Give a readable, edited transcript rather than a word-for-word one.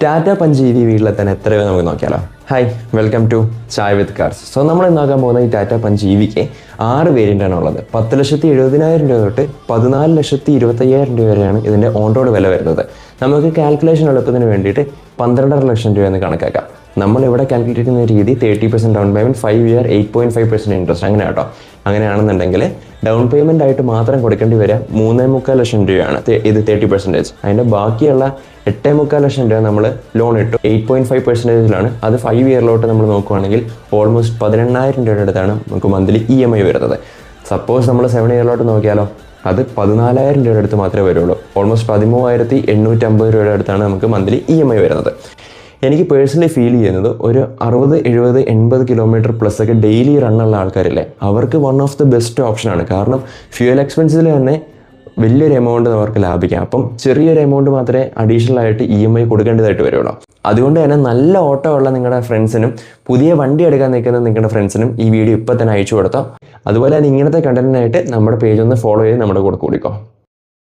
Tata punch EV വീട്ടിലെ തന്നെ എത്ര രൂപ നമുക്ക് നോക്കിയാലോ. Hi, welcome to Chai with cars. So നമ്മൾ നോക്കാൻ പോകുന്ന ഈ ടാറ്റ പഞ്ച് EVക്ക് 6 വേരിയൻ്റാണ് ഉള്ളത്. 10,70,000 രൂപ തൊട്ട് 14,25,000 രൂപ വരെയാണ് ഇതിൻ്റെ ഓൺ റോഡ് വില വരുന്നത്. നമുക്ക് കാൽക്കുലേഷൻ എളുപ്പത്തിന് വേണ്ടിയിട്ട് 12.5 ലക്ഷം രൂപ എന്ന് കണക്കാക്കാം. നമ്മളിവിടെ കാൽക്കുലേറ്റ് ചെയ്യുന്ന രീതി 30% ഡൗൺ പേയ്മെൻറ്റ്, 5 ഇയർ 8.5% ഇൻട്രസ്റ്റ്, അങ്ങനെ കേട്ടോ. അങ്ങനെയാണെന്നുണ്ടെങ്കിൽ ഡൗൺ പേയ്മെൻ്റ് ആയിട്ട് മാത്രം കൊടുക്കേണ്ടി വരിക 3.25 ലക്ഷം രൂപയാണ്. ഇത് 30%. അതിൻ്റെ ബാക്കിയുള്ള 8.25 ലക്ഷം രൂപ നമ്മൾ ലോൺ ഇട്ടു 8.5%. അത് 5 ഇയറിലോട്ട് നമ്മൾ നോക്കുകയാണെങ്കിൽ ഓൾമോസ്റ്റ് 18,000 രൂപയുടെ അടുത്താണ് നമുക്ക് മന്ത്ലി EMI വരുന്നത്. സപ്പോസ് നമ്മൾ 7 ഇയറിലോട്ട് നോക്കിയാലോ, അത് 14,000 രൂപയുടെ അടുത്ത് മാത്രമേ വരുള്ളൂ. ഓൾമോസ്റ്റ് 13,850 രൂപയുടെ അടുത്താണ് നമുക്ക് മന്ത്ലി EMI വരുന്നത്. എനിക്ക് പേഴ്സണലി ഫീൽ ചെയ്യുന്നത് ഒരു 60, 70, 80 കിലോമീറ്റർ പ്ലസ് ഒക്കെ ഡെയിലി റണ്ണുള്ള ആൾക്കാരില്ലേ, അവർക്ക് വൺ ഓഫ് ദി ബെസ്റ്റ് ഓപ്ഷനാണ്. കാരണം ഫ്യൂവൽ എക്സ്പെൻസിൽ തന്നെ വലിയൊരു എമൗണ്ട് അവർക്ക് ലാഭിക്കാം. അപ്പം ചെറിയൊരു എമൗണ്ട് മാത്രമേ അഡീഷണൽ ആയിട്ട് EMI കൊടുക്കേണ്ടതായിട്ട് വരുള്ളൂ. അതുകൊണ്ട് തന്നെ നല്ല ഓട്ടോ ഉള്ള നിങ്ങളുടെ ഫ്രണ്ട്സിനും പുതിയ വണ്ടി എടുക്കാൻ നിൽക്കുന്ന നിങ്ങളുടെ ഫ്രണ്ട്സിനും ഈ വീഡിയോ ഇപ്പോൾ തന്നെ അയച്ചു കൊടുത്താൽ. അതുപോലെ തന്നെ ഇങ്ങനത്തെ കണ്ടന്റിനായിട്ട് നമ്മുടെ പേജ് ഒന്ന് ഫോളോ ചെയ്ത് നമ്മുടെ കൂടെ കൂടിക്കോ.